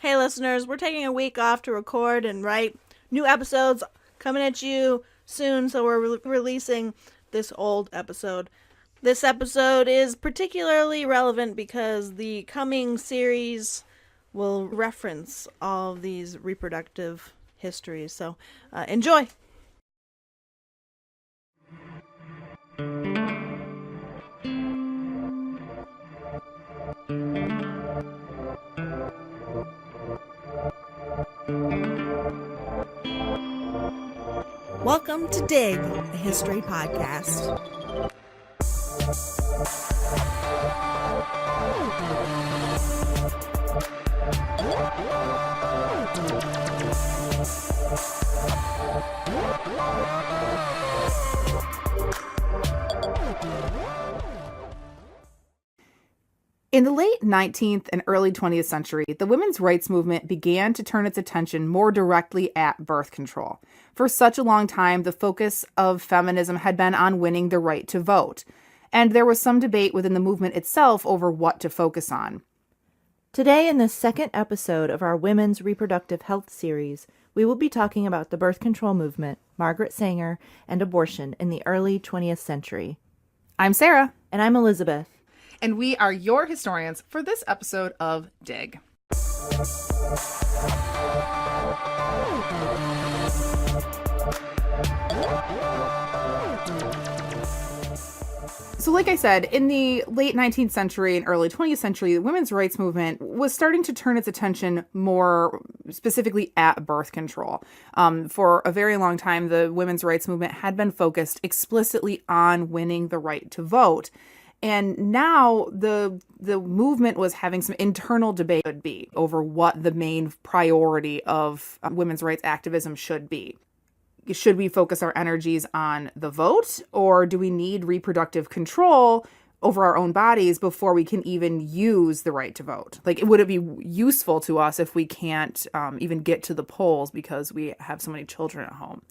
Hey listeners, we're taking a week off to record and write new episodes coming at you soon, so we're releasing this old episode. This episode is particularly relevant because the coming series will reference all of these reproductive histories, so enjoy! Welcome to Dig, a history podcast. In the late 19th and early 20th century, the women's rights movement began to turn its attention more directly at birth control. For such a long time, the focus of feminism had been on winning the right to vote, and there was some debate within the movement itself over what to focus on. Today, in the second episode of our Women's Reproductive Health series, we will be talking about the birth control movement, Margaret Sanger, and abortion in the early 20th century. I'm Sarah. And I'm Elizabeth. And we are your historians for this episode of Dig. So like I said, in the late 19th century and early 20th century, the women's rights movement was starting to turn its attention more specifically at birth control. For a very long time, the women's rights movement had been focused explicitly on winning the right to vote. And now the movement was having some internal debate would be over what the main priority of women's rights activism should be. Should we focus our energies on the vote, or do we need reproductive control over our own bodies before we can even use the right to vote? Like, would it be useful to us if we can't even get to the polls because we have so many children at home?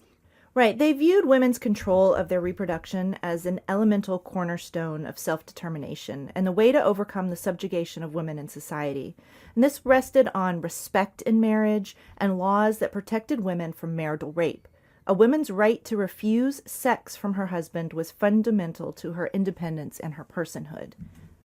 Right. They viewed women's control of their reproduction as an elemental cornerstone of self-determination and the way to overcome the subjugation of women in society. And this rested on respect in marriage and laws that protected women from marital rape. A woman's right to refuse sex from her husband was fundamental to her independence and her personhood.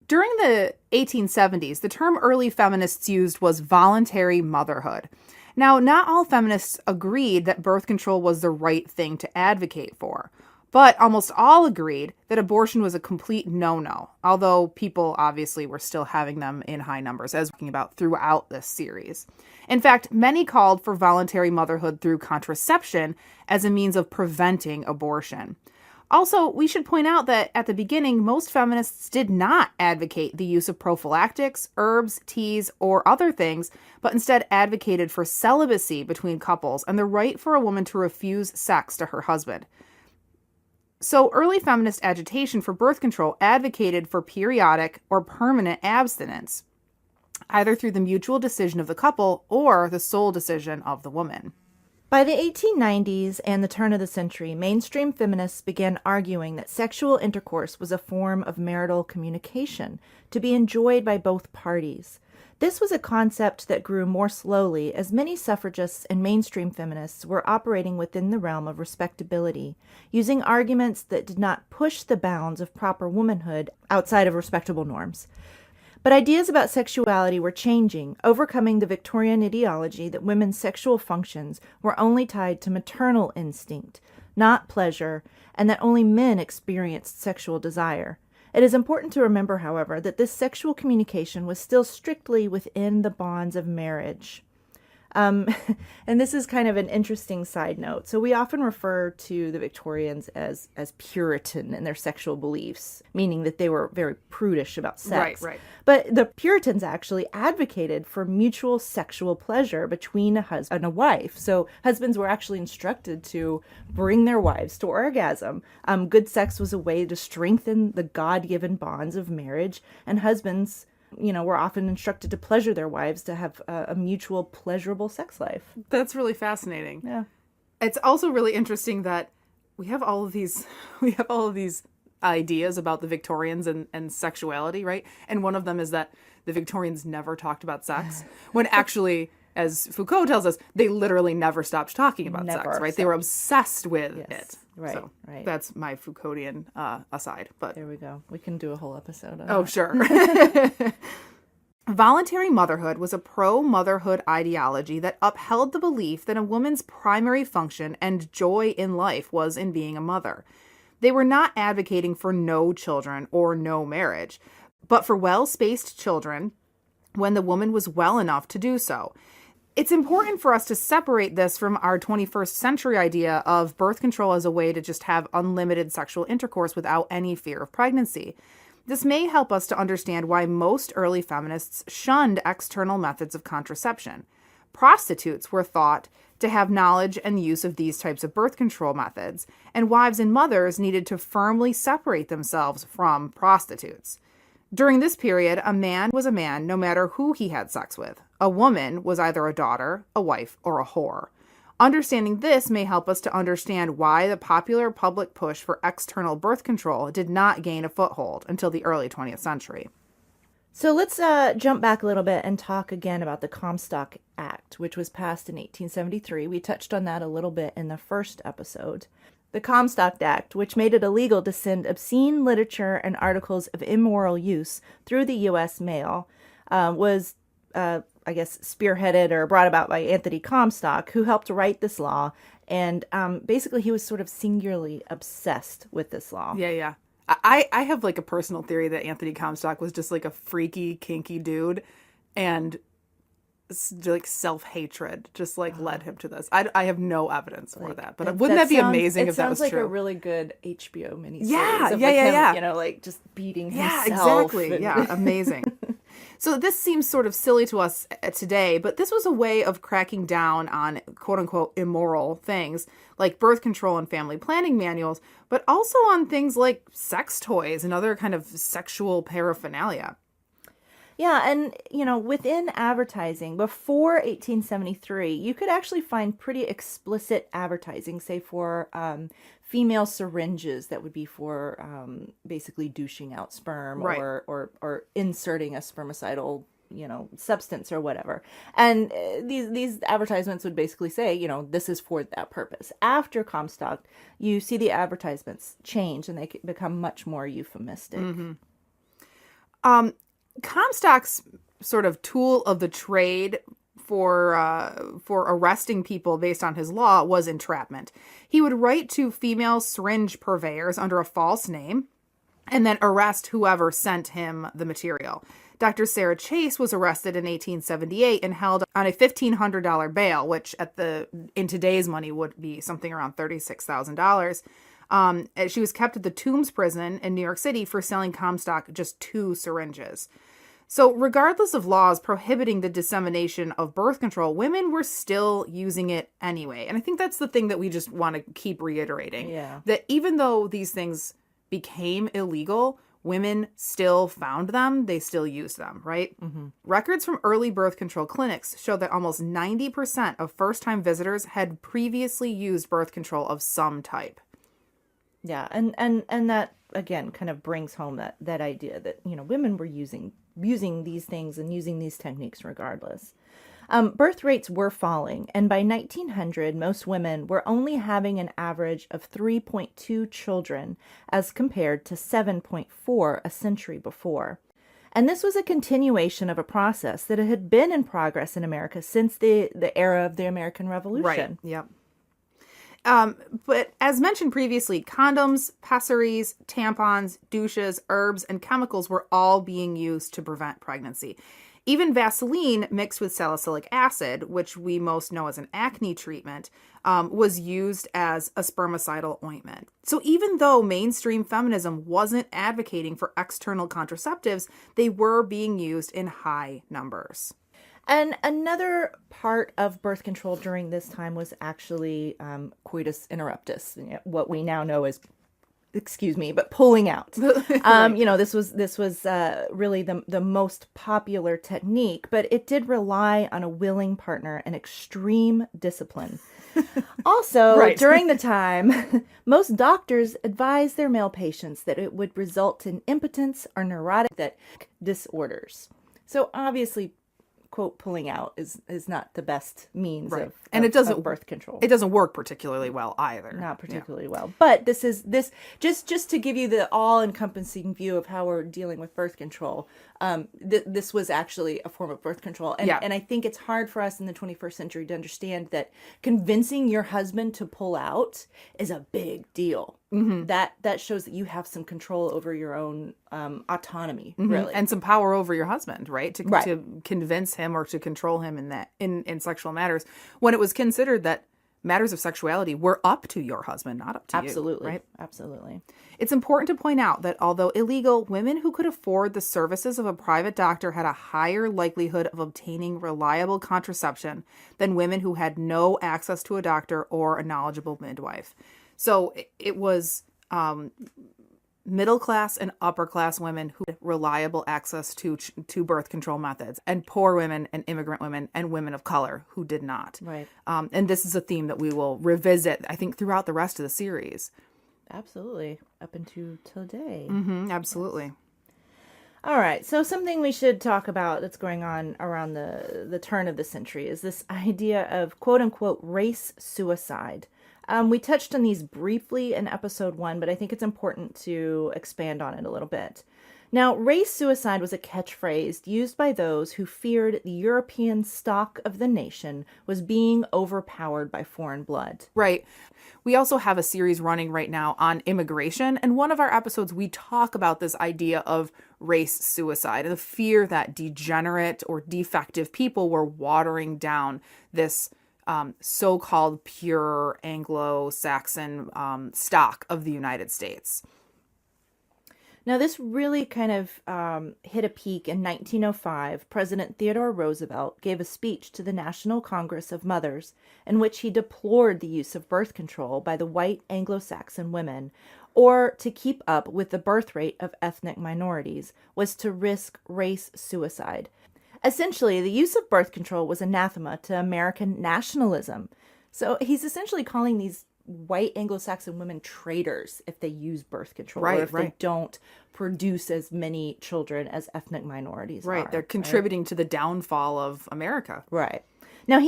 During the 1870s, the term early feminists used was voluntary motherhood. Now, not all feminists agreed that birth control was the right thing to advocate for, but almost all agreed that abortion was a complete no-no, although people obviously were still having them in high numbers, as we're talking about throughout this series. In fact, many called for voluntary motherhood through contraception as a means of preventing abortion. Also, we should point out that at the beginning, most feminists did not advocate the use of prophylactics, herbs, teas, or other things, but instead advocated for celibacy between couples and the right for a woman to refuse sex to her husband. So early feminist agitation for birth control advocated for periodic or permanent abstinence, either through the mutual decision of the couple or the sole decision of the woman. By the 1890s and the turn of the century, mainstream feminists began arguing that sexual intercourse was a form of marital communication to be enjoyed by both parties. This was a concept that grew more slowly as many suffragists and mainstream feminists were operating within the realm of respectability, using arguments that did not push the bounds of proper womanhood outside of respectable norms. But ideas about sexuality were changing, overcoming the Victorian ideology that women's sexual functions were only tied to maternal instinct, not pleasure, and that only men experienced sexual desire. It is important to remember, however, that this sexual communication was still strictly within the bonds of marriage. And this is kind of an interesting side note. So we often refer to the Victorians as Puritan in their sexual beliefs, meaning that they were very prudish about sex. Right. But the Puritans actually advocated for mutual sexual pleasure between a husband and a wife. So husbands were actually instructed to bring their wives to orgasm. Good sex was a way to strengthen the God-given bonds of marriage, and husbands were often instructed to pleasure their wives to have a mutual pleasurable sex life. That's really fascinating. Yeah. It's also really interesting that we have all of these ideas about the Victorians and sexuality, right? And one of them is that the Victorians never talked about sex, when actually, as Foucault tells us, they literally never stopped talking about sex, right? They were obsessed with it. Right, so right. That's my Foucauldian aside. But there we go. We can do a whole episode on Oh, that. sure. Voluntary motherhood was a pro-motherhood ideology that upheld the belief that a woman's primary function and joy in life was in being a mother. They were not advocating for no children or no marriage, but for well-spaced children when the woman was well enough to do so. It's important for us to separate this from our 21st century idea of birth control as a way to just have unlimited sexual intercourse without any fear of pregnancy. This may help us to understand why most early feminists shunned external methods of contraception. Prostitutes were thought to have knowledge and use of these types of birth control methods, and wives and mothers needed to firmly separate themselves from prostitutes. During this period, a man was a man no matter who he had sex with. A woman was either a daughter, a wife, or a whore. Understanding this may help us to understand why the popular public push for external birth control did not gain a foothold until the early 20th century. So let's jump back a little bit and talk again about the Comstock Act, which was passed in 1873. We touched on that a little bit in the first episode. The Comstock Act, which made it illegal to send obscene literature and articles of immoral use through the U.S. mail, was spearheaded or brought about by Anthony Comstock, who helped write this law. And basically, he was sort of singularly obsessed with this law. Yeah. I have like a personal theory that Anthony Comstock was just like a freaky, kinky dude, and like self-hatred just like led him to this. I have no evidence for that, but wouldn't that be amazing if that was true? It sounds like a really good HBO miniseries. Yeah. Him, you know, like just beating himself. Yeah, exactly. Yeah, amazing. So this seems sort of silly to us today, but this was a way of cracking down on quote-unquote immoral things like birth control and family planning manuals, but also on things like sex toys and other kind of sexual paraphernalia. Yeah, and, you know, within advertising, before 1873, you could actually find pretty explicit advertising, say for female syringes that would be for basically douching out sperm, right, or inserting a spermicidal, you know, substance or whatever. And these advertisements would basically say, you know, this is for that purpose. After Comstock, you see the advertisements change and they become much more euphemistic. Mm-hmm. Comstock's sort of tool of the trade for arresting people based on his law was entrapment. He would write to female syringe purveyors under a false name and then arrest whoever sent him the material. Dr. Sarah Chase was arrested in 1878 and held on a $1,500 bail, which in today's money would be something around $36,000. She was kept at the Tombs prison in New York City for selling Comstock just 2 syringes. So regardless of laws prohibiting the dissemination of birth control, women were still using it anyway. And I think that's the thing that we just want to keep reiterating. Yeah. That even though these things became illegal, women still found them, they still used them, right? Mm-hmm. Records from early birth control clinics show that almost 90% of first-time visitors had previously used birth control of some type. Yeah, and that, again, kind of brings home that idea that, you know, women were using these things and using these techniques regardless. Birth rates were falling, and by 1900, most women were only having an average of 3.2 children as compared to 7.4 a century before. And this was a continuation of a process that had been in progress in America since the era of the American Revolution. Right, yep. But as mentioned previously, condoms, pessaries, tampons, douches, herbs, and chemicals were all being used to prevent pregnancy. Even Vaseline mixed with salicylic acid, which we most know as an acne treatment, was used as a spermicidal ointment. So even though mainstream feminism wasn't advocating for external contraceptives, they were being used in high numbers. And another part of birth control during this time was actually coitus interruptus, what we now know as, pulling out. Right. You know, this was really the most popular technique, but it did rely on a willing partner and extreme discipline. Also, Right. during the time, most doctors advised their male patients that it would result in impotence or neurotic disorders. So obviously, quote, pulling out is not the best means Right. of, And it doesn't of birth control. It doesn't work particularly well either. Not particularly well. But this just to give you the all-encompassing view of how we're dealing with birth control. This was actually a form of birth control. And I think it's hard for us in the 21st century to understand that convincing your husband to pull out is a big deal. Mm-hmm. That shows that you have some control over your own autonomy, really. And some power over your husband, right? To convince him or to control him in sexual matters, when it was considered that matters of sexuality were up to your husband, not up to you. Right? Absolutely. It's important to point out that although illegal, women who could afford the services of a private doctor had a higher likelihood of obtaining reliable contraception than women who had no access to a doctor or a knowledgeable midwife. So it was middle class and upper class women who had reliable access to birth control methods, and poor women and immigrant women and women of color who did not. Right. And this is a theme that we will revisit, I think, throughout the rest of the series. Absolutely. Up until today. Mm-hmm, absolutely. Yes. All right. So something we should talk about that's going on around the turn of the century is this idea of quote unquote race suicide. We touched on these briefly in episode 1, but I think it's important to expand on it a little bit. Now, race suicide was a catchphrase used by those who feared the European stock of the nation was being overpowered by foreign blood. Right. We also have a series running right now on immigration. And one of our episodes, we talk about this idea of race suicide and the fear that degenerate or defective people were watering down this so-called pure Anglo-Saxon stock of the United States. Now, this really kind of hit a peak in 1905. President Theodore Roosevelt gave a speech to the National Congress of Mothers in which he deplored the use of birth control by the white Anglo-Saxon women, or to keep up with the birth rate of ethnic minorities, was to risk race suicide. Essentially, the use of birth control was anathema to American nationalism. So he's essentially calling these white Anglo-Saxon women traitors if they use birth control, or if they don't produce as many children as ethnic minorities are. They're contributing to the downfall of America. Right. Now,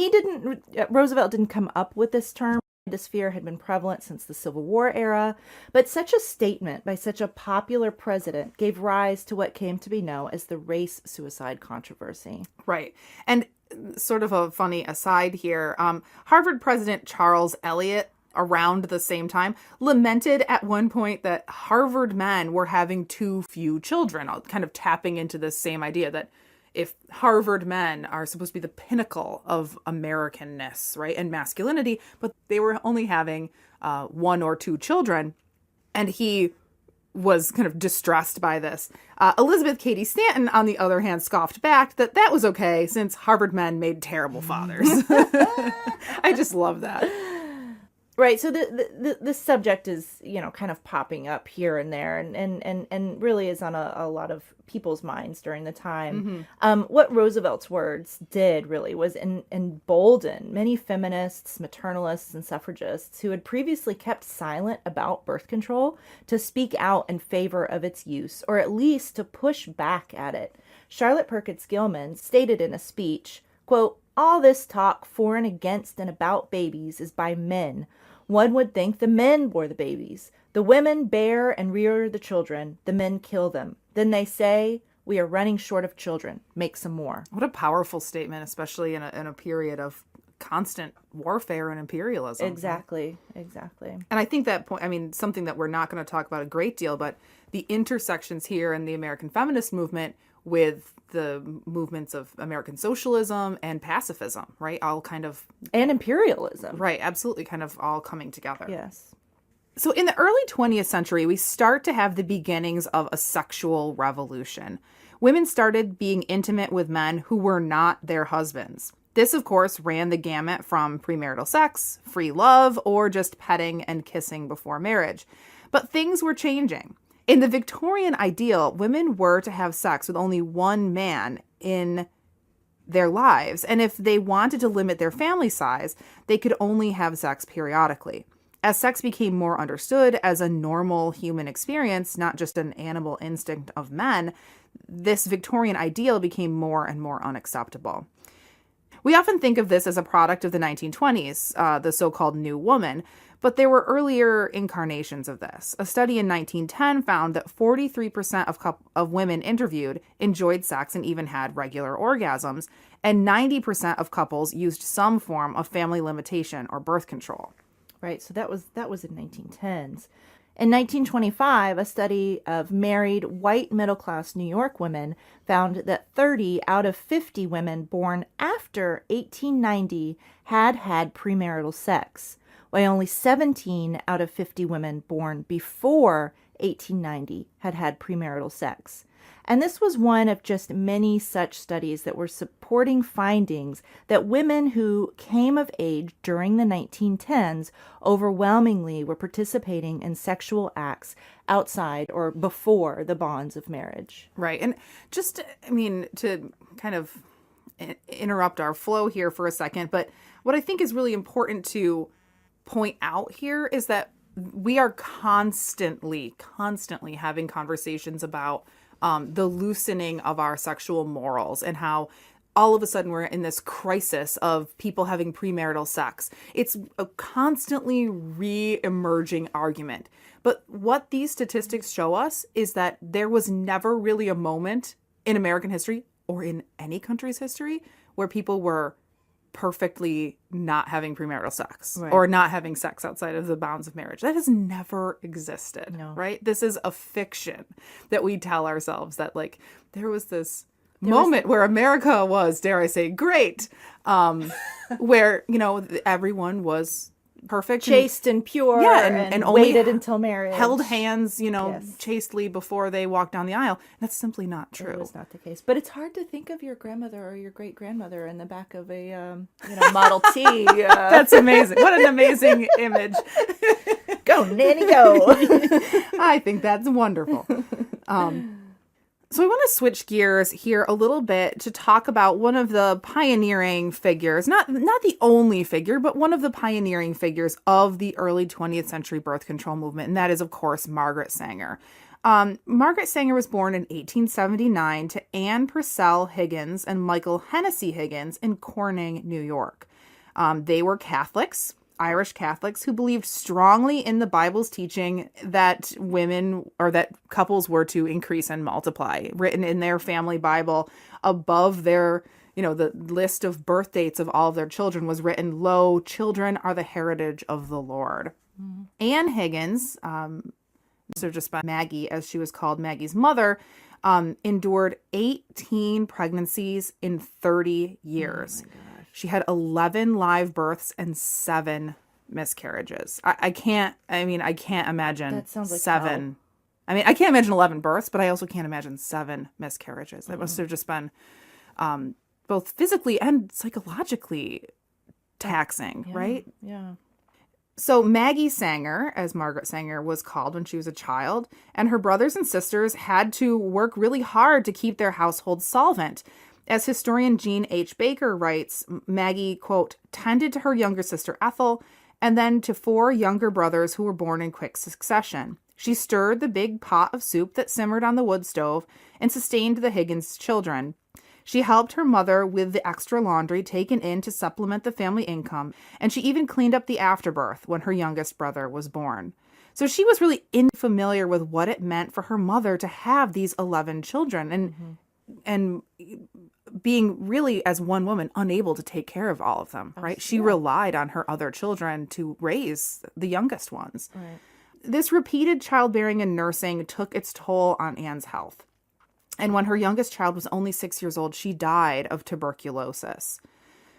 Roosevelt didn't come up with this term. This fear had been prevalent since the Civil War era, but such a statement by such a popular president gave rise to what came to be known as the race suicide controversy. Right. And sort of a funny aside here, Harvard President Charles Eliot, around the same time, lamented at one point that Harvard men were having too few children, kind of tapping into this same idea that if Harvard men are supposed to be the pinnacle of Americanness, right, and masculinity, but they were only having 1 or 2 children, and he was kind of distressed by this. Elizabeth Cady Stanton, on the other hand, scoffed back that was okay since Harvard men made terrible fathers. I just love that. Right, so the subject is, kind of popping up here and there, and really is on a lot of people's minds during the time. Mm-hmm. What Roosevelt's words did really was embolden many feminists, maternalists, and suffragists who had previously kept silent about birth control to speak out in favor of its use, or at least to push back at it. Charlotte Perkins Gilman stated in a speech, quote, "All this talk for and against and about babies is by men. One would think the men bore the babies. The women bear and rear the children. The men kill them. Then they say, we are running short of children. Make some more." What a powerful statement, especially in a period of constant warfare and imperialism. Exactly. And I think that point, something that we're not going to talk about a great deal, but the intersections here in the American feminist movement with the movements of American socialism and pacifism, right? All kind of... And imperialism. Right, absolutely, kind of all coming together. Yes. So in the early 20th century, we start to have the beginnings of a sexual revolution. Women started being intimate with men who were not their husbands. This, of course, ran the gamut from premarital sex, free love, or just petting and kissing before marriage. But things were changing. In the Victorian ideal, women were to have sex with only one man in their lives. And if they wanted to limit their family size, they could only have sex periodically. As sex became more understood as a normal human experience, not just an animal instinct of men, this Victorian ideal became more and more unacceptable. We often think of this as a product of the 1920s, the so-called New Woman, but there were earlier incarnations of this. A study in 1910 found that 43% of women interviewed enjoyed sex and even had regular orgasms, and 90% of couples used some form of family limitation or birth control. Right, so that was in 1910s. In 1925, a study of married white middle-class New York women found that 30 out of 50 women born after 1890 had premarital sex, while only 17 out of 50 women born before 1890 had premarital sex. And this was one of just many such studies that were supporting findings that women who came of age during the 1910s overwhelmingly were participating in sexual acts outside or before the bonds of marriage. Right. And just, to kind of interrupt our flow here for a second, but what I think is really important to point out here is that we are constantly having conversations about the loosening of our sexual morals and how all of a sudden we're in this crisis of people having premarital sex. It's a constantly re-emerging argument. But what these statistics show us is that there was never really a moment in American history or in any country's history where people were perfectly not having premarital sex, right, or not having sex outside of the bounds of marriage. That has never existed, no, right? This is a fiction that we tell ourselves that, like, there was this moment where America was, dare I say, great, where, everyone was perfect, chaste and pure, and only waited until marriage, held hands, yes, chastely before they walked down the aisle. That's simply not true. It was not the case. But it's hard to think of your grandmother or your great grandmother in the back of a Model T. That's amazing. What an amazing image. Go, Nanny, go. I think that's wonderful. So I want to switch gears here a little bit to talk about one of the pioneering figures, not the only figure, but one of the pioneering figures of the early 20th century birth control movement, and that is, of course, Margaret Sanger. Margaret Sanger was born in 1879 to Anne Purcell Higgins and Michael Hennessy Higgins in Corning, New York. They were Catholics, Irish Catholics, who believed strongly in the Bible's teaching that that couples were to increase and multiply. Written in their family Bible above their, the list of birth dates of all of their children was written, "Lo, children are the heritage of the Lord." Mm-hmm. Anne Higgins, so just by Maggie, as she was called, Maggie's mother, endured 18 pregnancies in 30 years. Oh my gosh. She had 11 live births and 7 miscarriages. I can't imagine that sounds like 7. Hell. I can't imagine 11 births, but I also can't imagine 7 miscarriages. That must have just been both physically and psychologically taxing, yeah, right? Yeah. So Maggie Sanger, as Margaret Sanger was called when she was a child, and her brothers and sisters had to work really hard to keep their household solvent. As historian Jean H. Baker writes, Maggie, quote, tended to her younger sister Ethel, and then to 4 younger brothers who were born in quick succession. She stirred the big pot of soup that simmered on the wood stove and sustained the Higgins children. She helped her mother with the extra laundry taken in to supplement the family income, and she even cleaned up the afterbirth when her youngest brother was born. So she was really unfamiliar with what it meant for her mother to have these 11 children and being really, as one woman, unable to take care of all of them, right? She relied on her other children to raise the youngest ones. Right. This repeated childbearing and nursing took its toll on Anne's health. And when her youngest child was only 6 years old, she died of tuberculosis.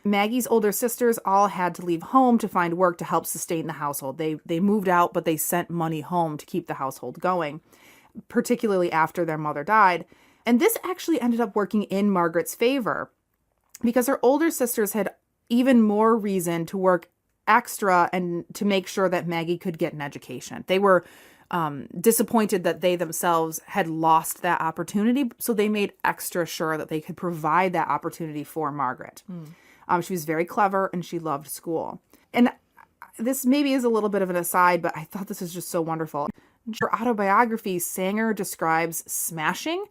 Maggie's older sisters all had to leave home to find work to help sustain the household. They moved out, but they sent money home to keep the household going, particularly after their mother died. And this actually ended up working in Margaret's favor because her older sisters had even more reason to work extra and to make sure that Maggie could get an education. They were disappointed that they themselves had lost that opportunity. So they made extra sure that they could provide that opportunity for Margaret. She was very clever and she loved school. And this maybe is a little bit of an aside, but I thought this is just so wonderful. In her autobiography, Sanger describes smashing,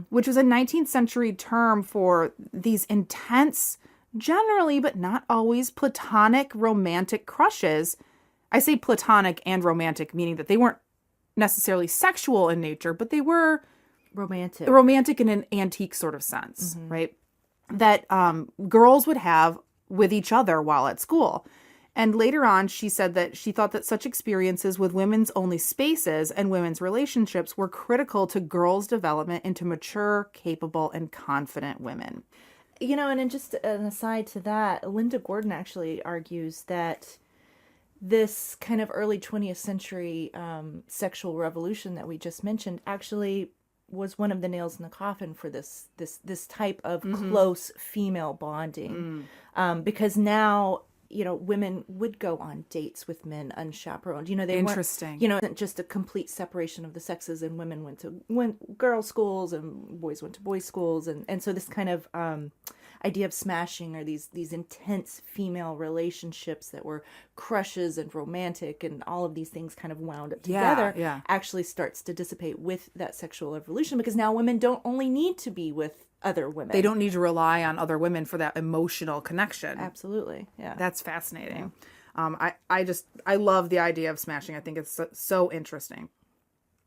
which was a 19th century term for these intense, generally but not always platonic romantic crushes. I say platonic and romantic, meaning that they weren't necessarily sexual in nature, but they were romantic in an antique sort of sense, right? That girls would have with each other while at school. And later on, she said that she thought that such experiences with women's only spaces and women's relationships were critical to girls' development into mature, capable, and confident women. You know, and in just an aside to that, Linda Gordon actually argues that this kind of early 20th century sexual revolution that we just mentioned actually was one of the nails in the coffin for this type of close female bonding. Because now, you know, women would go on dates with men unchaperoned. You know, they weren't, you know, it wasn't just a complete separation of the sexes, and women went girls' schools and boys went to boys' schools. And so this kind of idea of smashing, or these intense female relationships that were crushes and romantic and all of these things kind of wound up together, actually starts to dissipate with that sexual evolution, because now women don't only need to be with other women. They don't need to rely on other women for that emotional connection. Absolutely. Yeah. That's fascinating. Yeah. I love the idea of smashing. I think it's so interesting.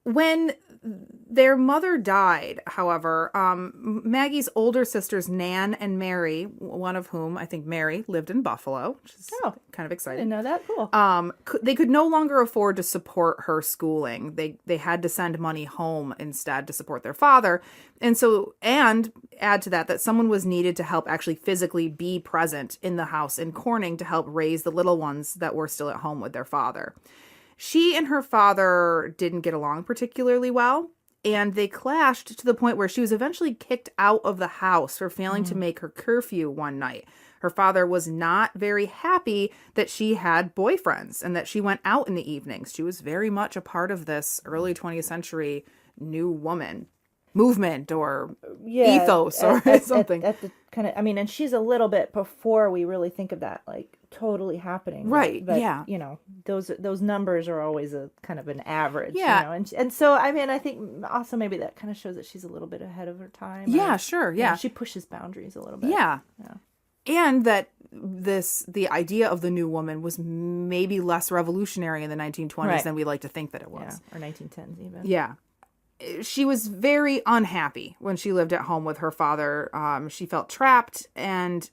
When their mother died, however, Maggie's older sisters, Nan and Mary, one of whom, I think Mary, lived in Buffalo, which is kind of exciting. I didn't know that. Cool. They could no longer afford to support her schooling. They had to send money home instead to support their father. And add to that someone was needed to help actually physically be present in the house in Corning to help raise the little ones that were still at home with their father. She and her father didn't get along particularly well, and they clashed to the point where she was eventually kicked out of the house for failing to make her curfew one night. Her father was not very happy that she had boyfriends and that she went out in the evenings. She was very much a part of this early 20th century new woman movement or ethos or something. At the kind of, I mean, and she's a little bit before we really think of that, like, totally happening. Right. But, yeah. You know, those numbers are always a kind of an average. Yeah. You know? And so, I mean, I think also maybe that kind of shows that she's a little bit ahead of her time. Yeah, sure. Yeah. You know, she pushes boundaries a little bit. Yeah. And that the idea of the new woman was maybe less revolutionary in the 1920s than we like to think that it was. Yeah. Or 1910s even. Yeah. She was very unhappy when she lived at home with her father. She felt trapped, and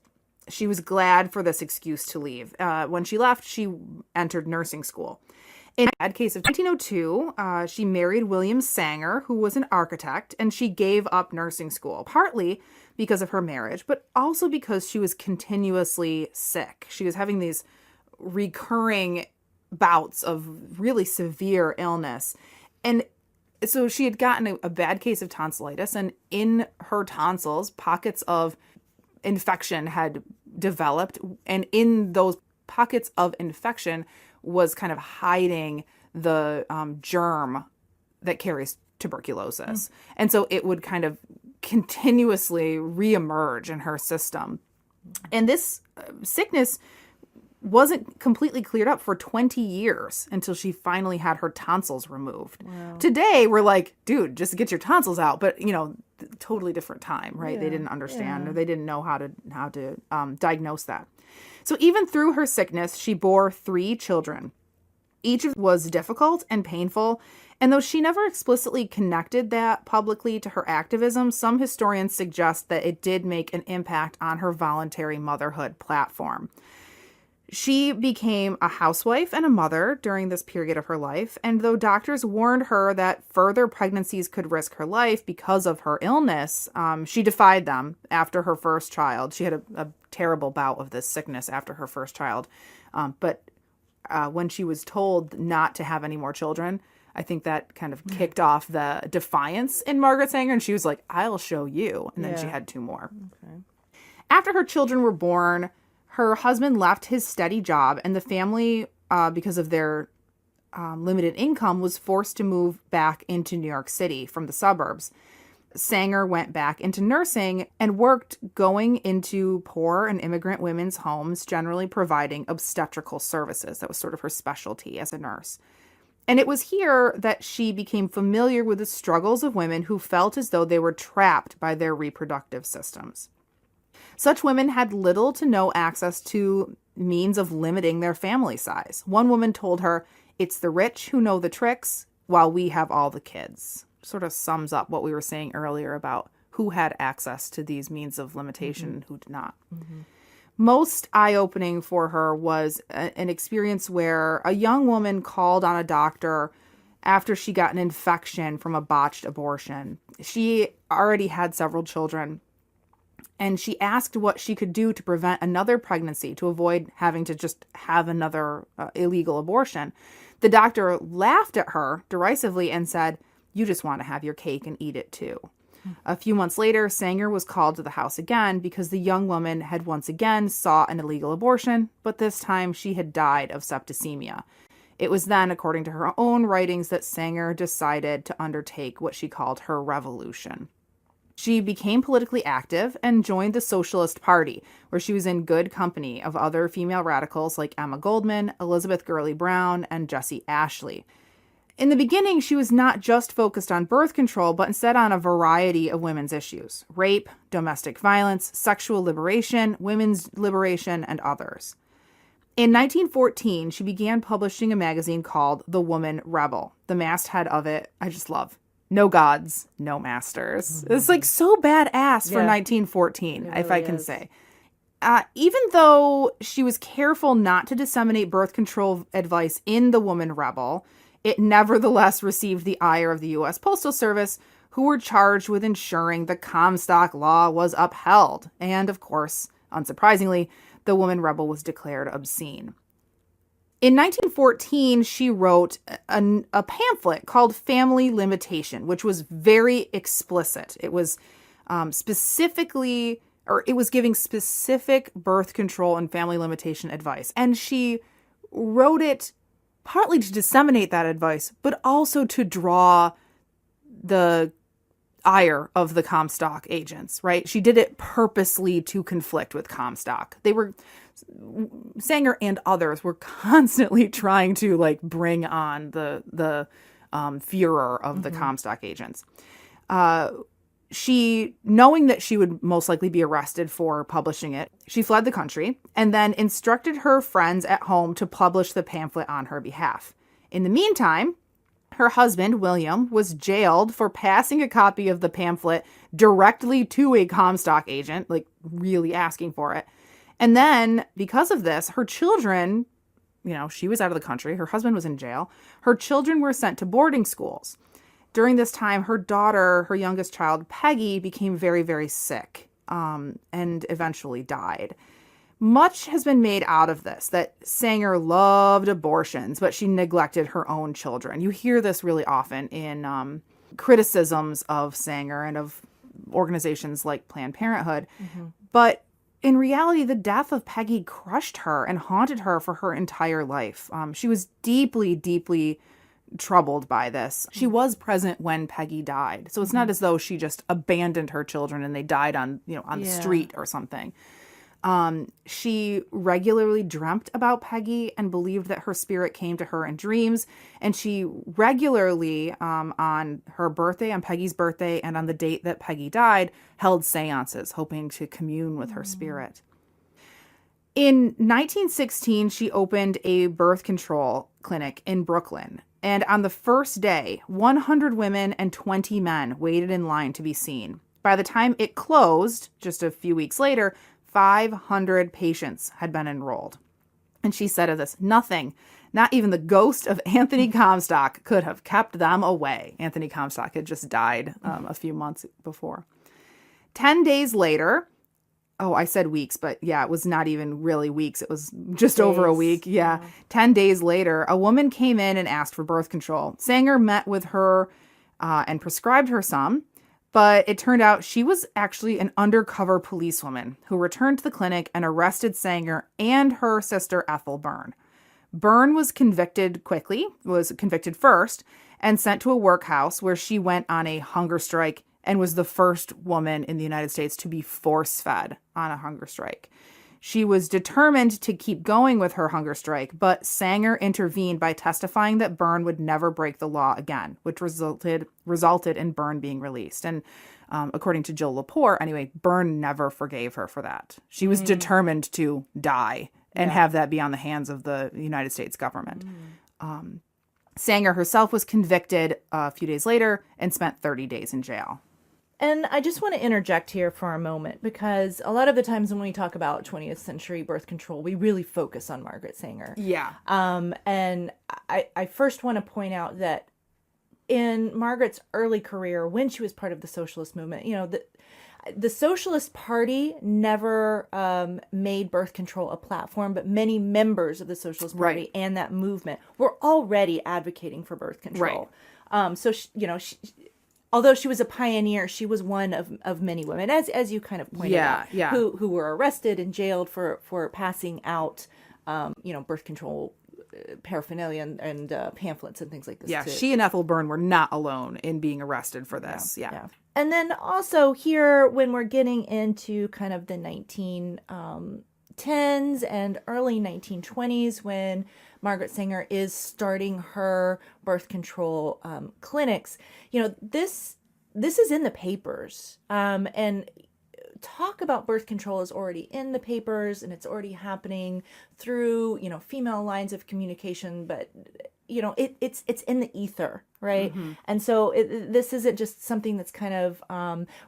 she was glad for this excuse to leave. When she left, she entered nursing school. In a bad case of 1902, she married William Sanger, who was an architect, and she gave up nursing school, partly because of her marriage, but also because she was continuously sick. She was having these recurring bouts of really severe illness. And so she had gotten a bad case of tonsillitis, and in her tonsils, pockets of infection had developed. And in those pockets of infection was kind of hiding the germ that carries tuberculosis. And so it would kind of continuously reemerge in her system. And this sickness wasn't completely cleared up for 20 years until she finally had her tonsils removed. Wow. Today, we're like, dude, just get your tonsils out. But, you know, totally different time, right? Yeah, they didn't understand or they didn't know how to diagnose that. So even through her sickness, she bore 3 children. Each of them was difficult and painful. And though she never explicitly connected that publicly to her activism, some historians suggest that it did make an impact on her voluntary motherhood platform. She became a housewife and a mother during this period of her life, and though doctors warned her that further pregnancies could risk her life because of her illness, she defied them after her first child. She had a terrible bout of this sickness after her first child, but when she was told not to have any more children, I think that kind of kicked off the defiance in Margaret Sanger, and she was like, I'll show you, and then she had 2 more. Okay. After her children were born, her husband left his steady job, and the family, because of their limited income, was forced to move back into New York City from the suburbs. Sanger went back into nursing and worked going into poor and immigrant women's homes, generally providing obstetrical services. That was sort of her specialty as a nurse. And it was here that she became familiar with the struggles of women who felt as though they were trapped by their reproductive systems. Such women had little to no access to means of limiting their family size. One woman told her, "It's the rich who know the tricks, while we have all the kids." Sort of sums up what we were saying earlier about who had access to these means of limitation and who did not. Most eye-opening for her was an experience where a young woman called on a doctor after she got an infection from a botched abortion. She already had several children, and she asked what she could do to prevent another pregnancy, to avoid having to just have another illegal abortion. The doctor laughed at her derisively and said, "You just want to have your cake and eat it too." A few months later, Sanger was called to the house again because the young woman had once again sought an illegal abortion, but this time she had died of septicemia. It was then, according to her own writings, that Sanger decided to undertake what she called her revolution. She became politically active and joined the Socialist Party, where she was in good company of other female radicals like Emma Goldman, Elizabeth Gurley Brown, and Jessie Ashley. In the beginning, she was not just focused on birth control, but instead on a variety of women's issues: rape, domestic violence, sexual liberation, women's liberation, and others. In 1914, she began publishing a magazine called The Woman Rebel. The masthead of it, I just love. No gods, no masters. It's like so badass for 1914, if I can say. Even though she was careful not to disseminate birth control advice in The Woman Rebel, it nevertheless received the ire of the U.S. Postal Service, who were charged with ensuring the Comstock Law was upheld. And, of course, unsurprisingly, The Woman Rebel was declared obscene. In 1914, she wrote a pamphlet called Family Limitation, which was very explicit. It was it was giving specific birth control and family limitation advice. And she wrote it partly to disseminate that advice, but also to draw the ire of the Comstock agents, right? She did it purposely to conflict with Comstock. Sanger and others were constantly trying to bring on the furor of the Comstock agents. She, knowing that she would most likely be arrested for publishing it, she fled the country and then instructed her friends at home to publish the pamphlet on her behalf. In the meantime, her husband, William, was jailed for passing a copy of the pamphlet directly to a Comstock agent, really asking for it. And then, because of this, her children, she was out of the country, her husband was in jail, her children were sent to boarding schools. During this time, her daughter, her youngest child, Peggy, became very, very sick and eventually died. Much has been made out of this, that Sanger loved abortions, but she neglected her own children. You hear this really often in criticisms of Sanger and of organizations like Planned Parenthood. But in reality, the death of Peggy crushed her and haunted her for her entire life. She was deeply, deeply troubled by this. She was present when Peggy died. So it's not as though she just abandoned her children and they died on the street or something. She regularly dreamt about Peggy and believed that her spirit came to her in dreams. And she regularly, on her birthday, on Peggy's birthday, and on the date that Peggy died, held seances, hoping to commune with her spirit. In 1916, she opened a birth control clinic in Brooklyn. And on the first day, 100 women and 20 men waited in line to be seen. By the time it closed, just a few weeks later, 500 patients had been enrolled. And she said of this, nothing, not even the ghost of Anthony Comstock, could have kept them away. Anthony Comstock had just died a few months before. 10 days later, I said weeks, but it was not even really weeks. It was just over a week. Yeah. 10 days later, a woman came in and asked for birth control. Sanger met with her and prescribed her some. But it turned out she was actually an undercover policewoman who returned to the clinic and arrested Sanger and her sister Ethel Byrne. Byrne was convicted first, and sent to a workhouse where she went on a hunger strike and was the first woman in the United States to be force-fed on a hunger strike. She was determined to keep going with her hunger strike, but Sanger intervened by testifying that Byrne would never break the law again, which resulted in Byrne being released. And according to Jill Lepore, anyway, Byrne never forgave her for that. She was determined to die and have that be on the hands of the United States government. Sanger herself was convicted a few days later and spent 30 days in jail. And I just want to interject here for a moment, because a lot of the times when we talk about 20th century birth control, we really focus on Margaret Sanger. Yeah. And I first want to point out that in Margaret's early career, when she was part of the socialist movement, the Socialist Party never made birth control a platform, but many members of the Socialist Party and that movement were already advocating for birth control. So, although she was a pioneer, she was one of many women, as you kind of pointed out, who were arrested and jailed for passing out, birth control paraphernalia and pamphlets and things like this. Yeah, she and Ethel Byrne were not alone in being arrested for this. Yeah. And then also here, when we're getting into kind of the 1910s and early 1920s, when Margaret Sanger is starting her birth control clinics, this is in the papers. And talk about birth control is already in the papers, and it's already happening through, female lines of communication, but it's in the ether, right? And so this isn't just something that's kind of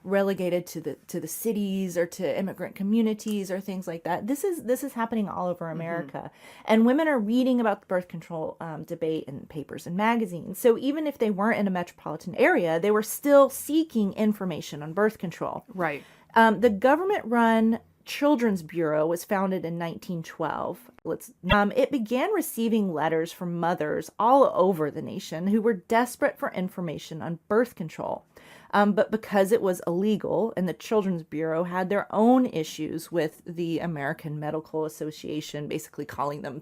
relegated to the cities or to immigrant communities or things like that. This is happening all over America, and women are reading about the birth control debate in papers and magazines. So even if they weren't in a metropolitan area, they were still seeking information on birth control. Right. The government-run Children's Bureau was founded in 1912. It began receiving letters from mothers all over the nation who were desperate for information on birth control. But because it was illegal, and the Children's Bureau had their own issues with the American Medical Association, basically calling them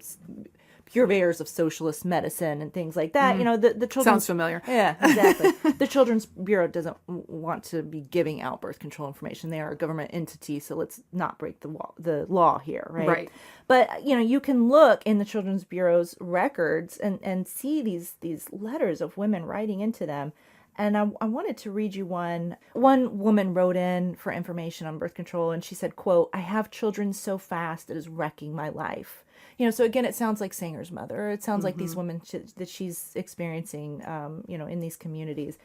purveyors of socialist medicine and things like that. The children's... Sounds familiar. Yeah, exactly. The Children's Bureau doesn't want to be giving out birth control information. They are a government entity, so let's not break the law here, right? Right. But, you can look in the Children's Bureau's records and see these letters of women writing into them. And I wanted to read you one. One woman wrote in for information on birth control, and she said, quote, "I have children so fast it is wrecking my life." So again, it sounds like Sanger's mother. It sounds like these women that she's experiencing, in these communities.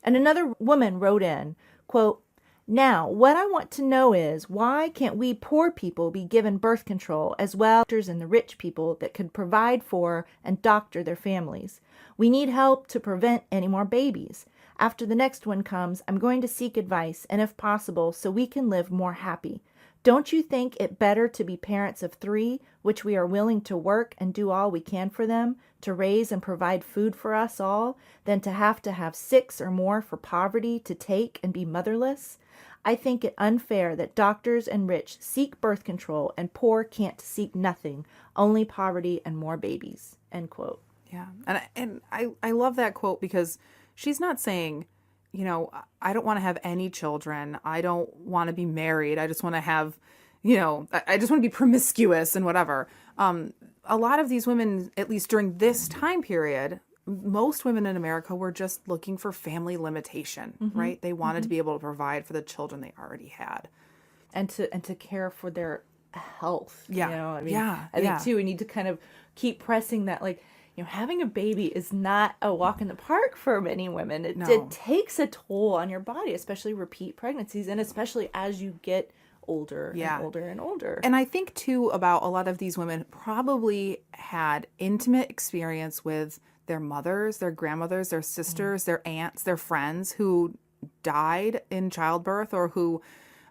And another woman wrote in, quote, "Now, what I want to know is, why can't we poor people be given birth control as well as doctors and the rich people that could provide for and doctor their families? We need help to prevent any more babies. After the next one comes, I'm going to seek advice, and if possible, so we can live more happy. Don't you think it better to be parents of 3, which we are willing to work and do all we can for them, to raise and provide food for us all, than to have 6 or more for poverty to take and be motherless? I think it unfair that doctors and rich seek birth control and poor can't seek nothing, only poverty and more babies." End quote. Yeah. And I love that quote, because she's not saying, I don't want to have any children. I don't want to be married. I just want to have, I just want to be promiscuous and whatever. A lot of these women, at least during this time period, most women in America were just looking for family limitation, right? They wanted to be able to provide for the children they already had. And to care for their health. Yeah. I think too, we need to kind of keep pressing that, having a baby is not a walk in the park for many women. It takes a toll on your body, especially repeat pregnancies, and especially as you get older and older and older. And I think too about a lot of these women probably had intimate experience with their mothers, their grandmothers, their sisters, their aunts, their friends who died in childbirth or who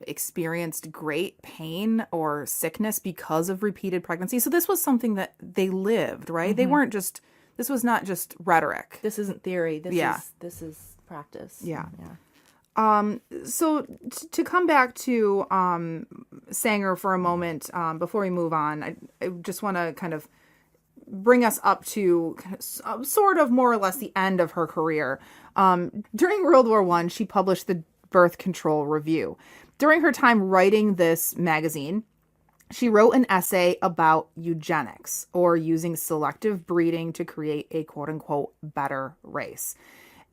experienced great pain or sickness because of repeated pregnancy. So this was something that they lived, right? They weren't just, this was not just rhetoric. This isn't theory. This is practice. Yeah. So to come back to Sanger for a moment, before we move on, I just want to kind of bring us up to sort of more or less the end of her career. During World War I, she published the Birth Control Review. During her time writing this magazine, she wrote an essay about eugenics, or using selective breeding to create a quote-unquote better race.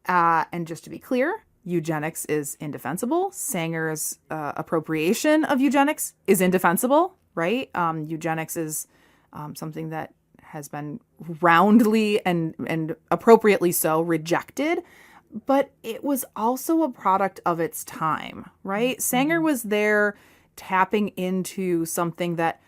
And just to be clear, eugenics is indefensible. Sanger's appropriation of eugenics is indefensible, right? Eugenics is something that has been roundly and appropriately so rejected, but it was also a product of its time, right? Sanger was there tapping into something that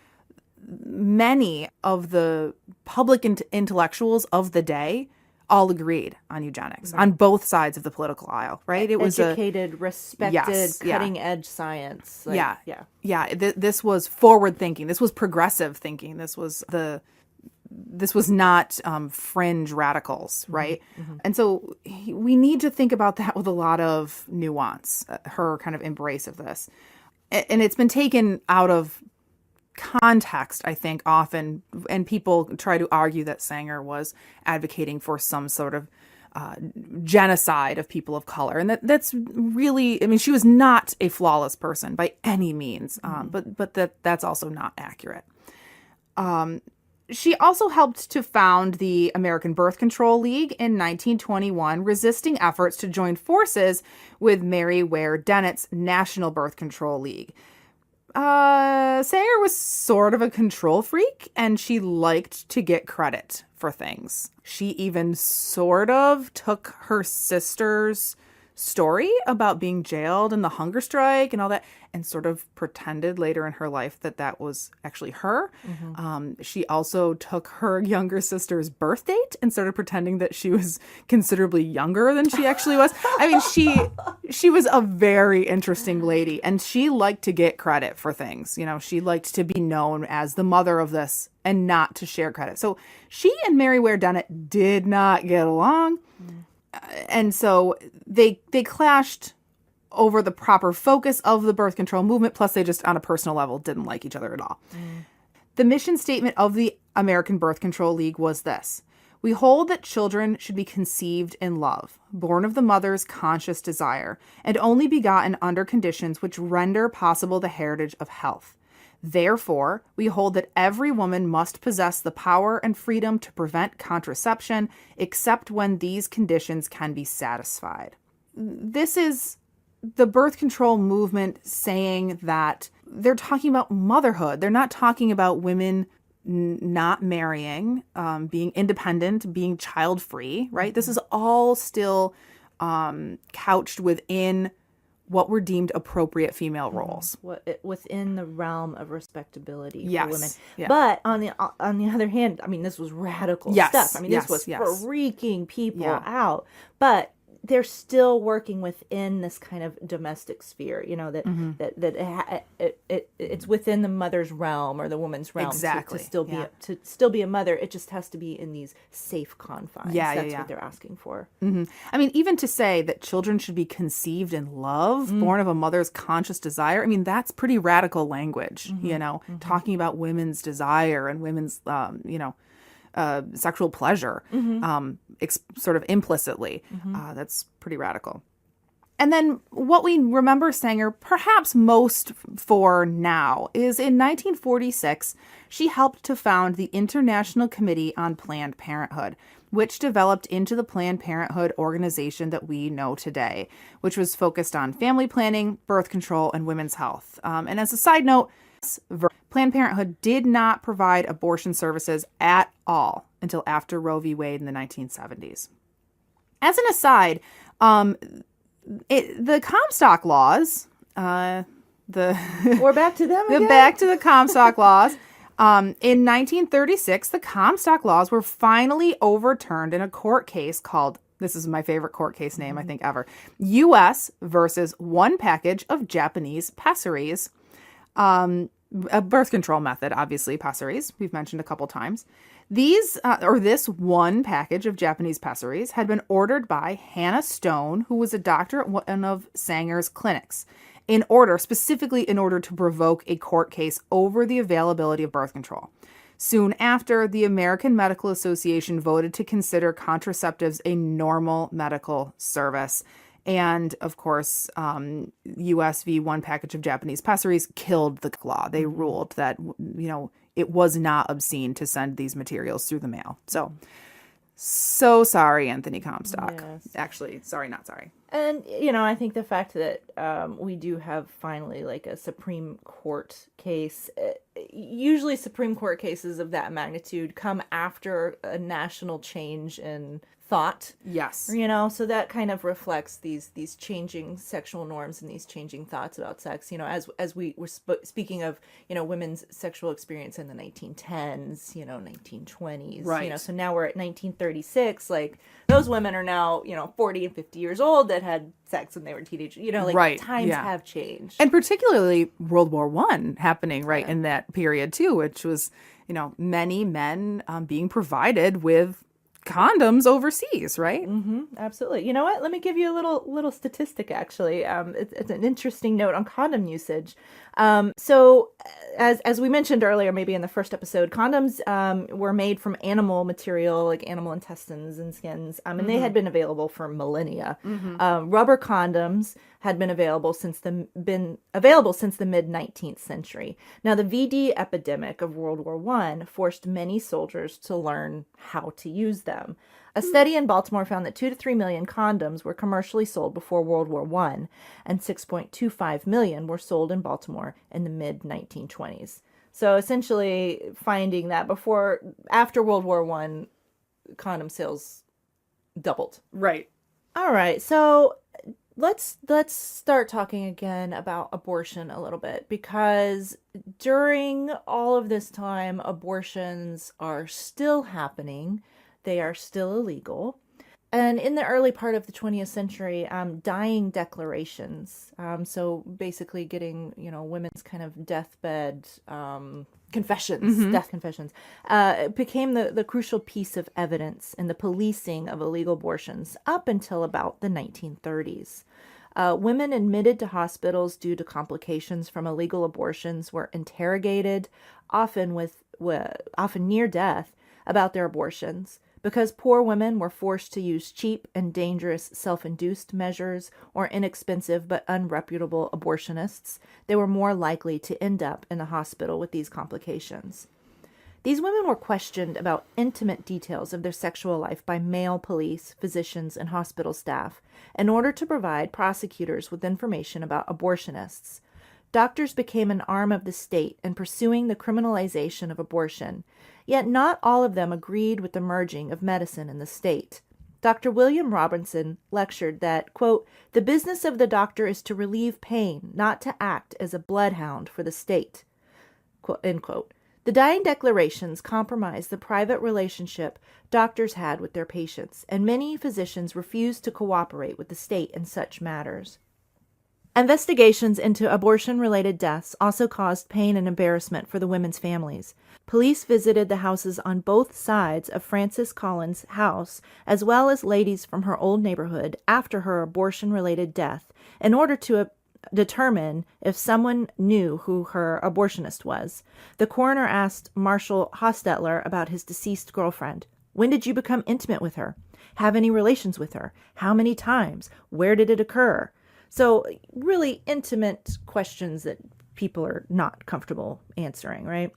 many of the public intellectuals of the day all agreed on eugenics, on both sides of the political aisle, right? It was educated, respected, cutting edge science. This was forward thinking. This was progressive thinking. This was not fringe radicals, right? And so we need to think about that with a lot of nuance, her kind of embrace of this. And it's been taken out of context, I think, often, and people try to argue that Sanger was advocating for some sort of genocide of people of color. And that's really, I mean, she was not a flawless person by any means, but that's also not accurate. She also helped to found the American Birth Control League in 1921, resisting efforts to join forces with Mary Ware Dennett's National Birth Control League. Sanger was sort of a control freak, and she liked to get credit for things. She even sort of took her sister's story about being jailed and the hunger strike and all that, and sort of pretended later in her life that was actually her. She also took her younger sister's birth date and started pretending that she was considerably younger than she actually was. I mean, she was a very interesting lady, and she liked to get credit for things. You know, she liked to be known as the mother of this and not to share credit. So she and Mary Ware Dennett did not get along. And so they clashed over the proper focus of the birth control movement, plus they just on a personal level didn't like each other at all. The mission statement of the American Birth Control League was this: we hold that children should be conceived in love, born of the mother's conscious desire, and only begotten under conditions which render possible the heritage of health. Therefore, we hold that every woman must possess the power and freedom to prevent contraception, except when these conditions can be satisfied. This is the birth control movement saying that they're talking about motherhood. They're not talking about women not marrying, being independent, being child-free, right? This is all still couched within what were deemed appropriate female roles. Within the realm of respectability for women. Yeah. But on the other hand, I mean, this was radical stuff. I mean, this was freaking people out. But they're still working within this kind of domestic sphere, you know, it's within the mother's realm or the woman's realm to still be a mother. It just has to be in these safe confines. That's what they're asking for. I mean, even to say that children should be conceived in love, born of a mother's conscious desire, I mean, that's pretty radical language, you know, talking about women's desire and women's, sexual pleasure, sort of implicitly. That's pretty radical. And then what we remember Sanger perhaps most for now is in 1946, she helped to found the International Committee on Planned Parenthood, which developed into the Planned Parenthood organization that we know today, which was focused on family planning, birth control, and women's health. And as a side note, Planned Parenthood did not provide abortion services at all until after Roe v. Wade in the 1970s. As an aside, the Comstock laws, we're back to them again? Back to the Comstock laws. In 1936, the Comstock laws were finally overturned in a court case called, this is my favorite court case name, I think, ever, U.S. versus one package of Japanese pessaries. A birth control method, obviously, pessaries, we've mentioned a couple times. This one package of Japanese pessaries had been ordered by Hannah Stone, who was a doctor at one of Sanger's clinics, specifically in order to provoke a court case over the availability of birth control. Soon after, the American Medical Association voted to consider contraceptives a normal medical service. And of course, US v. One Package of Japanese Pessaries killed the law. They ruled that, it was not obscene to send these materials through the mail. So sorry, Anthony Comstock. Yes. Actually, sorry, not sorry. And, I think the fact that we do have finally like a Supreme Court case, usually Supreme Court cases of that magnitude come after a national change in thought. Yes. So that kind of reflects these changing sexual norms and these changing thoughts about sex, as we were speaking of, women's sexual experience in the 1910s, 1920s, right. So now we're at 1936, like those women are now, 40 and 50 years old that had sex when they were teenagers, right. Times have changed. And particularly World War I happening right in that period too, which was, many men being provided with condoms overseas, right? Mm-hmm, absolutely. You know what? Let me give you a little statistic. Actually, it's an interesting note on condom usage. So, as we mentioned earlier, maybe in the first episode, condoms were made from animal material, like animal intestines and skins, and they had been available for millennia. Rubber condoms had been available since the mid-19th century. Now, the VD epidemic of World War I forced many soldiers to learn how to use them. A study in Baltimore found that 2 to 3 million condoms were commercially sold before World War I, and 6.25 million were sold in Baltimore in the mid-1920s. So essentially finding that after World War I, condom sales doubled. Right. All right, so let's start talking again about abortion a little bit, because during all of this time, abortions are still happening. They are still illegal. And in the early part of the 20th century, dying declarations, so basically getting, women's kind of deathbed confessions, death confessions, became the crucial piece of evidence in the policing of illegal abortions up until about the 1930s. Women admitted to hospitals due to complications from illegal abortions were interrogated, often near death, about their abortions. Because poor women were forced to use cheap and dangerous self-induced measures or inexpensive but unreputable abortionists, they were more likely to end up in the hospital with these complications. These women were questioned about intimate details of their sexual life by male police, physicians, and hospital staff in order to provide prosecutors with information about abortionists. Doctors became an arm of the state in pursuing the criminalization of abortion, yet not all of them agreed with the merging of medicine in the state. Dr. William Robinson lectured that, quote, "The business of the doctor is to relieve pain, not to act as a bloodhound for the state," end quote. The dying declarations compromised the private relationship doctors had with their patients, and many physicians refused to cooperate with the state in such matters. Investigations into abortion-related deaths also caused pain and embarrassment for the women's families. Police visited the houses on both sides of Frances Collins' house, as well as ladies from her old neighborhood after her abortion-related death, in order to determine if someone knew who her abortionist was. The coroner asked Marshall Hostetler about his deceased girlfriend. When did you become intimate with her? Have any relations with her? How many times? Where did it occur? So really intimate questions that people are not comfortable answering, right?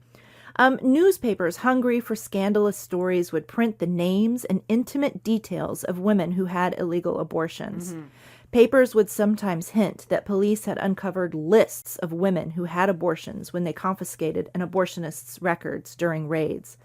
Newspapers hungry for scandalous stories would print the names and intimate details of women who had illegal abortions. Papers would sometimes hint that police had uncovered lists of women who had abortions when they confiscated an abortionist's records during raids.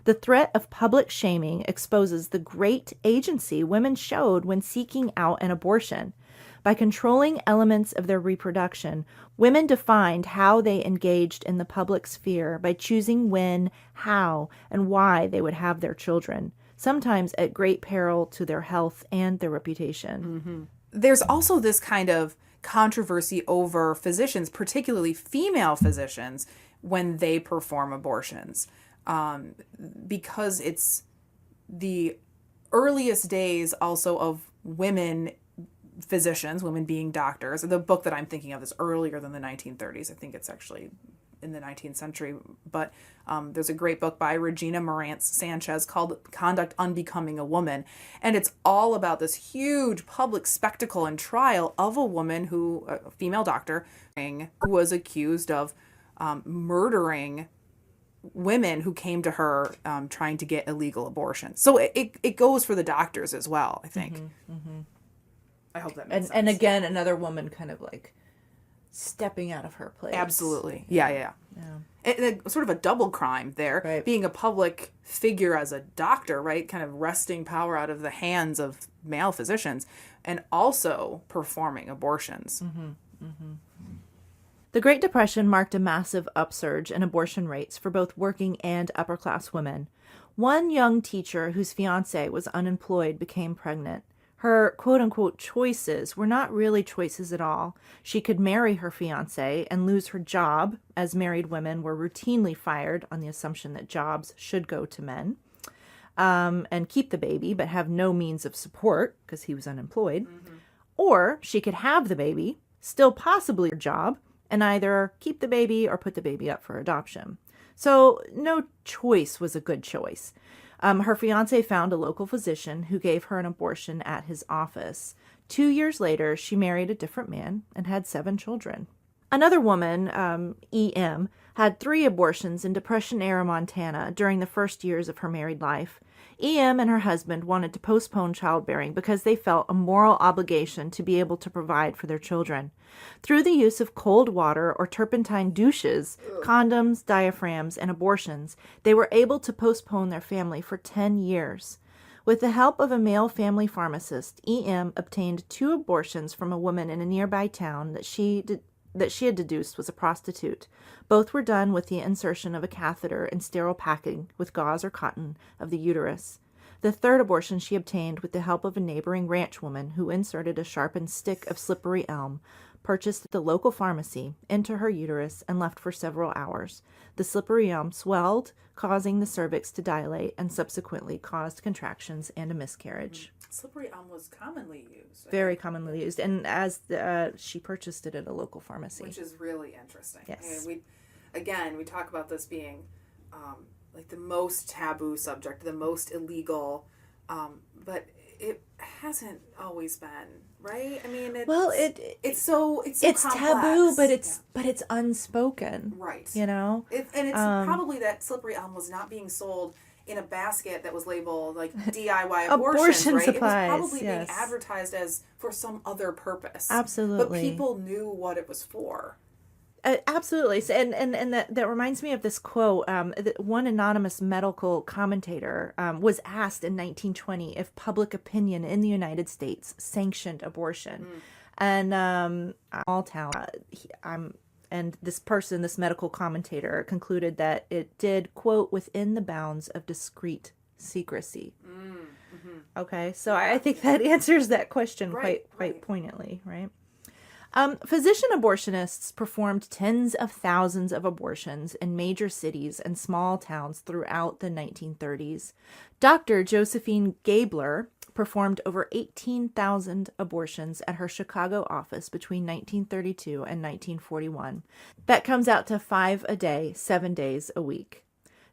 The threat of public shaming exposes the great agency women showed when seeking out an abortion. By controlling elements of their reproduction, women defined how they engaged in the public sphere by choosing when, how, and why they would have their children, sometimes at great peril to their health and their reputation. There's also this kind of controversy over physicians, particularly female physicians, when they perform abortions, because it's the earliest days also of women physicians, women being doctors. The book that I'm thinking of is earlier than the 1930s. I think it's actually in the 19th century. But there's a great book by Regina Marantz Sanchez called Conduct Unbecoming a Woman. And it's all about this huge public spectacle and trial of a woman who, a female doctor, who was accused of murdering women who came to her trying to get illegal abortions. So it goes for the doctors as well, I think. I hope that makes sense. And again, another woman kind of like stepping out of her place. Absolutely. Yeah. Sort of a double crime there. Right. Being a public figure as a doctor, right? Kind of wresting power out of the hands of male physicians and also performing abortions. The Great Depression marked a massive upsurge in abortion rates for both working and upper-class women. One young teacher whose fiancé was unemployed became pregnant. Her quote-unquote choices were not really choices at all. She could marry her fiancé and lose her job, as married women were routinely fired on the assumption that jobs should go to men, and keep the baby but have no means of support because he was unemployed. Or she could have the baby, still possibly her job, and either keep the baby or put the baby up for adoption. So no choice was a good choice. Her fiancé found a local physician who gave her an abortion at his office. 2 years later, she married a different man and had 7 children. Another woman, E.M., had 3 abortions in Depression-era Montana during the first years of her married life. E.M. and her husband wanted to postpone childbearing because they felt a moral obligation to be able to provide for their children. Through the use of cold water or turpentine douches, condoms, diaphragms, and abortions, they were able to postpone their family for 10 years. With the help of a male family pharmacist, E.M. obtained 2 abortions from a woman in a nearby town that she had deduced was a prostitute. Both were done with the insertion of a catheter and sterile packing with gauze or cotton of the uterus. The 3rd abortion she obtained with the help of a neighboring ranch woman who inserted a sharpened stick of slippery elm, purchased at the local pharmacy, into her uterus and left for several hours. The slippery elm swelled, causing the cervix to dilate, and subsequently caused contractions and a miscarriage. Slippery elm was commonly used. Very commonly used, and as she purchased it at a local pharmacy. Which is really interesting. Yes. We talk about this being like the most taboo subject, the most illegal, but it hasn't always been, right? I mean, it's so complex. Taboo, but it's unspoken, right? You know, it's probably that slippery elm was not being sold in a basket that was labeled like DIY abortion, right? Supplies, it was probably being advertised as for some other purpose. Absolutely, but people knew what it was for. Absolutely. So, and that reminds me of this quote. One anonymous medical commentator was asked in 1920 if public opinion in the United States sanctioned abortion. And all town, and this medical commentator concluded that it did, quote, within the bounds of discreet secrecy. Okay, so I think that answers that question quite poignantly, right? Physician abortionists performed tens of thousands of abortions in major cities and small towns throughout the 1930s. Dr. Josephine Gabler performed over 18,000 abortions at her Chicago office between 1932 and 1941. That comes out to 5 a day, 7 days a week.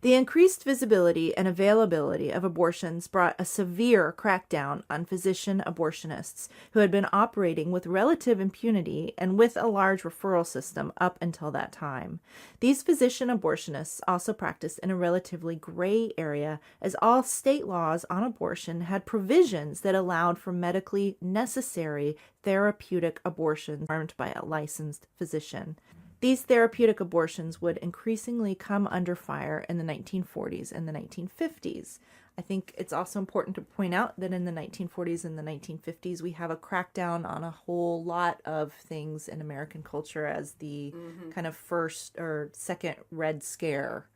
The increased visibility and availability of abortions brought a severe crackdown on physician abortionists who had been operating with relative impunity and with a large referral system up until that time. These physician abortionists also practiced in a relatively gray area, as all state laws on abortion had provisions that allowed for medically necessary therapeutic abortions performed by a licensed physician. These therapeutic abortions would increasingly come under fire in the 1940s and the 1950s. I think it's also important to point out that in the 1940s and the 1950s, we have a crackdown on a whole lot of things in American culture as the kind of first or second Red Scare.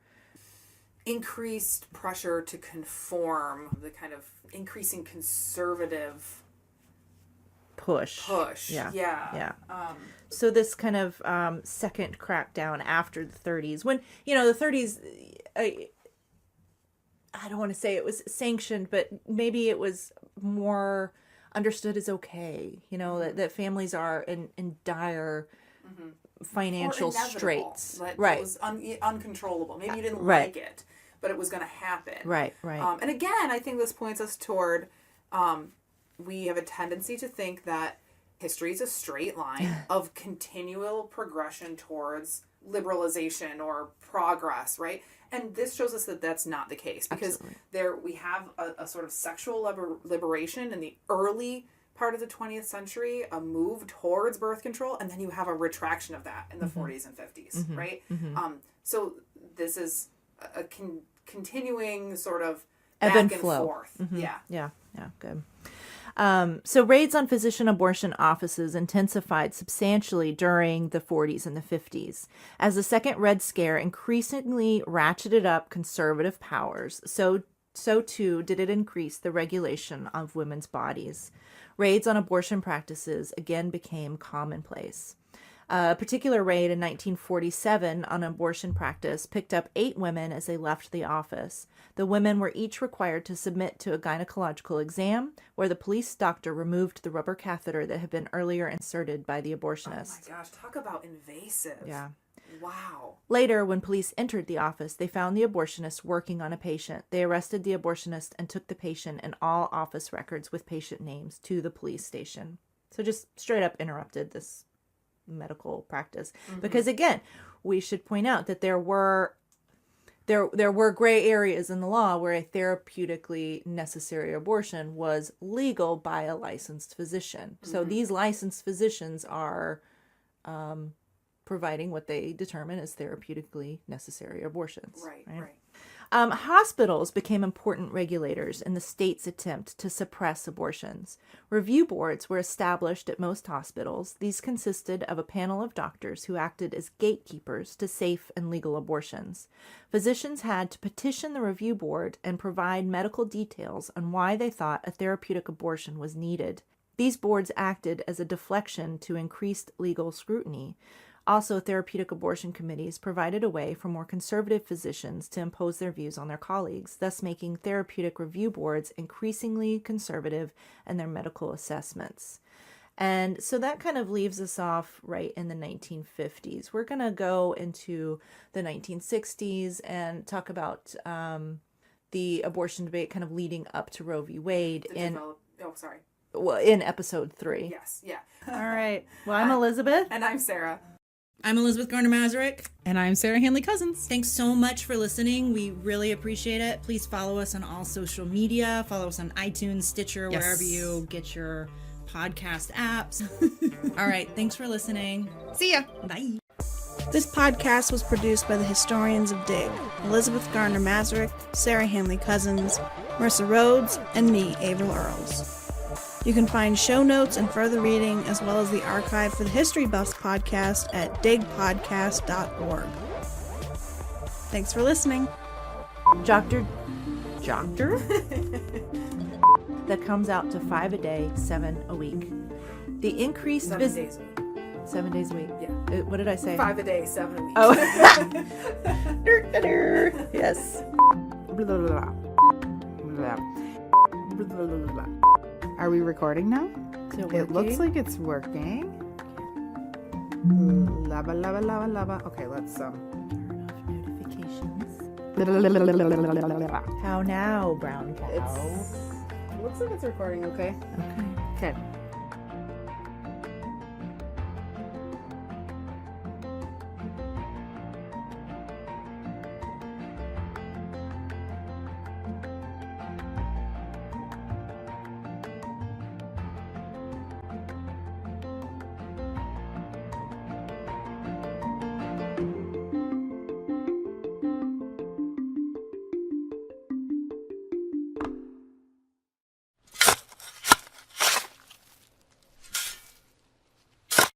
Increased pressure to conform, the kind of increasing conservative push. Yeah. So this kind of second crackdown after the 30s, when, the 30s, I don't want to say it was sanctioned, but maybe it was more understood as okay, that families are in dire financial inevitable, straits. that Right. It was uncontrollable. Maybe you didn't Right. like it, but it was going to happen. Right. And again, I think this points us toward, we have a tendency to think that history is a straight line of continual progression towards liberalization or progress, right? And this shows us that that's not the case, because we have a sort of sexual liberation in the early part of the 20th century, a move towards birth control, and then you have a retraction of that in the 40s and 50s, right? So this is a continuing sort of Ebb back and and flow. forth. Yeah, good. So raids on physician abortion offices intensified substantially during the 40s and the 50s. As the Second Red Scare increasingly ratcheted up conservative powers, so too did it increase the regulation of women's bodies. Raids on abortion practices again became commonplace. A particular raid in 1947 on abortion practice picked up 8 women as they left the office. The women were each required to submit to a gynecological exam where the police doctor removed the rubber catheter that had been earlier inserted by the abortionist. Oh my gosh, talk about invasive. Yeah. Wow. Later, when police entered the office, they found the abortionist working on a patient. They arrested the abortionist and took the patient and all office records with patient names to the police station. So just straight up interrupted this medical practice. Because again, we should point out that there were gray areas in the law where a therapeutically necessary abortion was legal by a licensed physician. So these licensed physicians are providing what they determine as therapeutically necessary abortions. Right. Hospitals became important regulators in the state's attempt to suppress abortions. Review boards were established at most hospitals. These consisted of a panel of doctors who acted as gatekeepers to safe and legal abortions. Physicians had to petition the review board and provide medical details on why they thought a therapeutic abortion was needed. These boards acted as a deflection to increased legal scrutiny. Also, therapeutic abortion committees provided a way for more conservative physicians to impose their views on their colleagues, thus making therapeutic review boards increasingly conservative in their medical assessments. And so that kind of leaves us off right in the 1950s. We're going to go into the 1960s and talk about the abortion debate kind of leading up to Roe v. Wade in episode 3. Yes, yeah. All right. Well, I'm Elizabeth. And I'm Sarah. I'm Elizabeth Garner-Mazurek. And I'm Sarah Hanley-Cousins. Thanks so much for listening. We really appreciate it. Please follow us on all social media. Follow us on iTunes, Stitcher, wherever you get your podcast apps. All right. Thanks for listening. See ya. Bye. This podcast was produced by the historians of DIG, Elizabeth Garner-Mazurek, Sarah Hanley-Cousins, Mercer Rhodes, and me, Avril Earls. You can find show notes and further reading, as well as the archive for the History Buffs podcast at digpodcast.org. Thanks for listening. Joctor? That comes out to 5 a day, 7 a week. The increased 7 days a week. 7 days a week. Yeah. What did I say? 5 a day, 7 a week. Oh. Yes. Are we recording now? It looks like it's working. Lava, lava, lava, lava. Okay, let's Turn off notifications. How now, brown cow? It looks like it's recording. Okay. Okay. Okay.